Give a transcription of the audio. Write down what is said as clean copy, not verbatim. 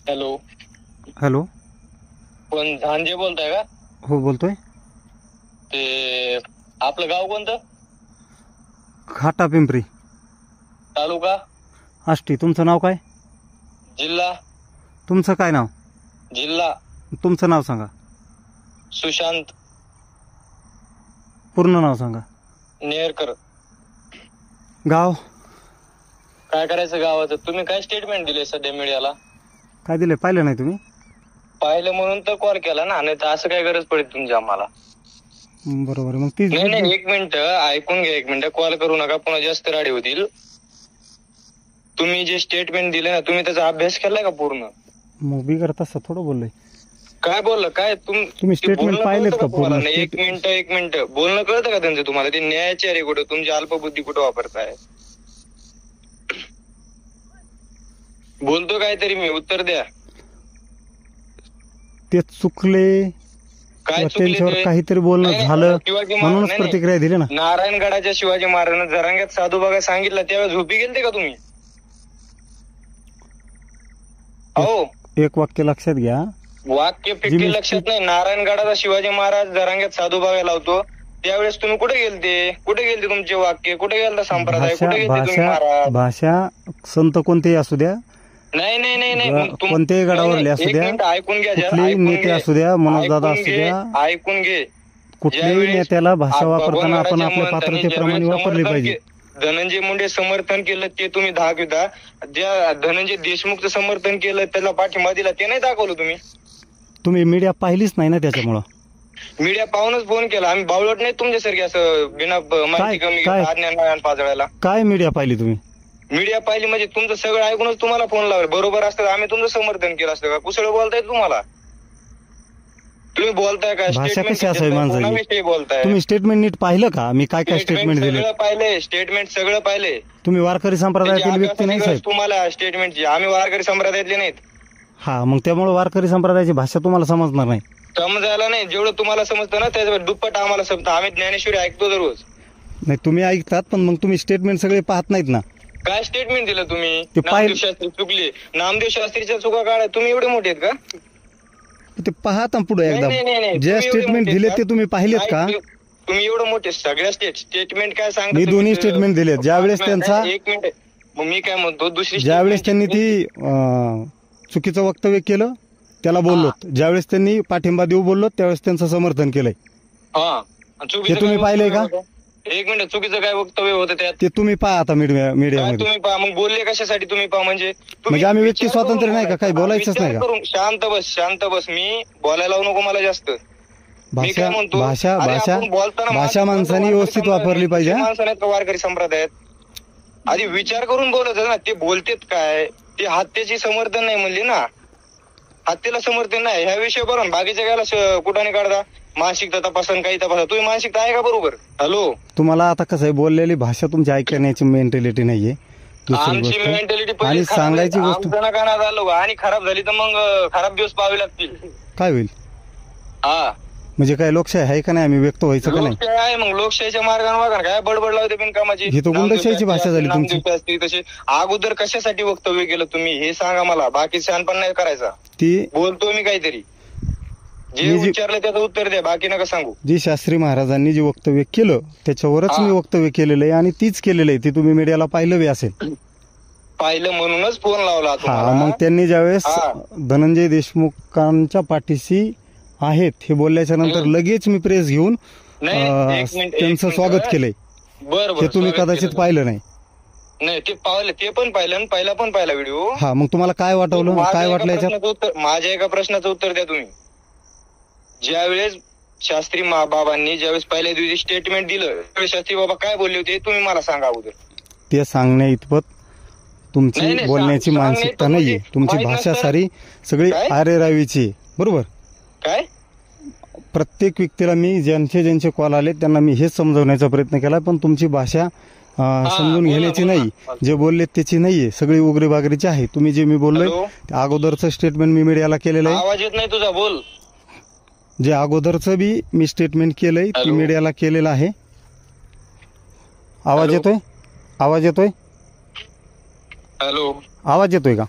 Hello. Hello. कोण झांजे बोलताय का? हो बोलतोय. ते आपलं गाव कोणतं? घाटा पिंपरी, तालुका आष्टी. तुमचं नाव काय? जिल्हा तुमचं काय नाव? जिल्हा तुमचं नाव सांगा. सुशांत पूर्ण नाव सांगा. नेरकर. गाव काय करायचं गावाचं? तुम्ही काय स्टेटमेंट दिले सध्या मीडियाला? काय दिले पाहिलं नाही तुम्ही? पाहिलं म्हणून तर कॉल केला ना, नाही तर असं काय गरज पडेल तुमची आम्हाला? बरोबर. मग तीच नाही एक मिनिट ऐकून घ्या. एक मिनिट कॉल करू नका, पुन्हा जास्त राडी होतील. तुम्ही जे स्टेटमेंट दिले ना, तुम्ही त्याचा अभ्यास केलाय का पूर्ण? मग बिगर तसं थोडं बोललोय. काय बोललं? काय तुम्ही स्टेटमेंट पाहिलेत का पूर्ण? एक मिनिट बोलणं कळतं का त्यांचं तुम्हाला? ते न्यायाचे अरे कुठं तुमची अल्पबुद्धी कुठं वापरताय? बोलतो काहीतरी मी, उत्तर द्या. ते चुकले, काय त्यांच्यावर चुकले? काहीतरी बोलणं झालं म्हणूनच प्रतिक्रिया दिली ना. नारायणगडाच्या शिवाजी महाराजांना जरांग्यात साधू बघा सांगितलं, त्यावेळेस झोपी गेलते का तुम्ही? हो, एक वाक्य लक्षात घ्या. वाक्य फिक्की लक्षात नाही. नारायणगडाचा शिवाजी महाराज जरांग्यात साधू बघायला लावतो, त्यावेळेस तुम्ही कुठे गेलते? कुठे गेलते तुमचे वाक्य? कुठे गेलता संप्रदाय? कुठे गेलते तुम्ही महाराज? भाषा संत कोणतेही असू द्या, नाही कोणत्याही गडावरले असू द्या, ऐकून घ्या. कुठलेही नेते असू द्या, मनोजदादा असू द्या, ऐकून घे. कुठल्याही नेत्याला भाषा वापरताना आपण आपल्या पात्रतेप्रमाणे वापरली पाहिजे. धनंजय मुंडे समर्थन केलं ते तुम्ही दाखविता. ज्या धनंजय देशमुखचं समर्थन केलं, त्याला पाठिंबा दिला, ते नाही दाखवलं तुम्ही. तुम्ही मीडिया पाहिलीच नाही ना, त्याच्यामुळं. मीडिया पाहूनच फोन केला. आम्ही बावळट नाही तुमच्यासारखे असं बिना माहिती कमी अज्ञान पाजळायला. काय मीडिया पाहिली तुम्ही? मीडिया पाहिली म्हणजे तुमचं सगळं ऐकूनच तुम्हाला फोन लावला. बरोबर असतं आम्ही तुमचं समर्थन केलं असतं का? कुसळ बोलताय तुम्हाला. तुम्ही बोलताय का? भाषा कशी असावी माणसाची? बोलताय तुम्ही स्टेटमेंट नीट पाहिलं का? मी काय काय स्टेटमेंट दिले? स्टेटमेंट सगळं पाहिले. तुम्ही वारकरी संप्रदायातील व्यक्ती नाही साहेब. तुम्हाला स्टेटमेंटची, आम्ही वारकरी संप्रदायातले नाहीत. हा, मग त्यामुळे वारकरी संप्रदायाची भाषा तुम्हाला समजणार नाही. समजायला नाही, जेवढं तुम्हाला समजतं ना त्याच्या दुप्पट आम्हाला समजतं. आम्ही ज्ञानेश्वरी ऐकतो दररोज. नाही, तुम्ही ऐकतात, पण मग तुम्ही स्टेटमेंट सगळे पाहत नाहीत ना. काय स्टेटमेंट दिलं तुम्ही? नामदेव शास्त्री चुकले. नामदेव शास्त्रीच्या चुका काढा. तुम्ही एवढे मोठे आहेत का? ते पाहत पुढे एकदा जे स्टेटमेंट दिले ते तुम्ही पाहिलेत का? तुम्ही एवढं मोठे सगळ्या स्टेटमेंट काय सांगता? मी दोन्ही स्टेटमेंट दिले. ज्यावेळेस त्यांचा, एक मिनिट, मग मी काय म्हणतो, दुसरी ज्यावेळेस त्यांनी ती चुकीचं वक्तव्य केलं त्याला बोललो, ज्यावेळेस त्यांनी पाठिंबा देऊ बोललो त्यावेळेस त्यांचं समर्थन केलंय. हे तुम्ही पाहिलंय का? एक मिनिट, चुकीचं काय वक्तव्य होतं त्यात? ते तुम्ही पहा आता मीडियामध्ये. तुम्ही पहा. मग बोलले कशासाठी तुम्ही पहा? म्हणजे आम्ही व्यक्ती स्वातंत्र्य नाही का? काही बोलायचंच नाही का? शांत बस. मी बोलायला लावू नको मला जास्त. भाषा माणसाने व्यवस्थित वापरली पाहिजे. माणसाने वारकरी संप्रदायात आधी विचार करून बोलत ना. ते बोलतेत काय? ते हत्येची समर्थन नाही म्हणले ना. हत्येला समर्थन नाही ह्या विषय बरोबर. बाकीच्या गायला कुठाने काढता? मानसिकता तपासून काही तपासा. तुम्ही मानसिकता आहे का बरोबर? हॅलो, तुम्हाला आता कसं आहे, बोललेली भाषा तुमची ऐकण्याची मेंटॅलिटी नाहीये. आमची मेंटॅलिटी आणि सांगायची गोष्ट कानात आलो आणि खराब झाली तर मग खराब दिवस पाहावे लागतील. काय होईल? हा, म्हणजे काय लोकशाही आहे का नाही? आम्ही व्यक्त व्हायचं का नाही? लोकशाही आहे. मग लोकशाहीच्या मार्गाने वागा. काय बडबड लावते बिनकामाची? ही तो गुंडशाहीची भाषा झाली तुमची. तशी अगोदर कशासाठी वक्तव्य केलं तुम्ही हे सांगा मला. बाकी शहाणपण नाही करायचा. ती बोलतो मी काहीतरी, जे विचारलं त्याचं उत्तर द्या, बाकी नका सांगू. जी शास्त्री महाराजांनी जे वक्तव्य केलं त्याच्यावरच मी वक्तव्य केलेलं आहे आणि तीच केलेलं आहे. ती तुम्ही मीडियाला पाहिलं बी असेल. पाहिलं म्हणूनच फोन लावला. हा, मग त्यांनी ज्यावेळेस धनंजय देशमुखांच्या पाठीशी आहेत हे बोलल्याच्या नंतर लगेच मी प्रेस घेऊन त्यांचं स्वागत केलंय. बरोबर, हे तुम्ही कदाचित पाहिलं नाही. नाही, ते पाहिलं, ते पण पाहिलं आणि पहिला पण पाहिला व्हिडिओ. हा, मग तुम्हाला काय वाटवलं? काय वाटलं याच्यात? माझ्या एका प्रश्नाचं उत्तर द्या तुम्ही. ज्यावेळेस शास्त्री बाबांनी ज्यावेळेस पहिल्या दिवशी स्टेटमेंट दिलं त्यावेळेस शास्त्री बाबा काय बोलले होते तुम्ही मला सांगा अगोदर. ते सांगण्या इतपत तुमची बोलण्याची मानसिकता नाहीये. तुमची भाषा सारी सगळी आरेरावीची. बरोबर काय? प्रत्येक व्यक्तीला मी ज्यांचे कॉल आले त्यांना मी हेच समजवण्याचा प्रयत्न केला, पण तुमची भाषा समजून घेण्याची नाही, जे बोलले त्याची नाहीये, सगळी उगरी बागरीची आहे. तुम्ही जे मी बोललोय अगोदरचं स्टेटमेंट मी मीडियाला केलेलं आहे. आवाज येत नाही तुझा, बोल. जे अगोदरचं बी मी स्टेटमेंट केलंय ते मीडियाला केलेलं आहे. आवाज येतोय? आवाज येतोय? हॅलो, आवाज येतोय का?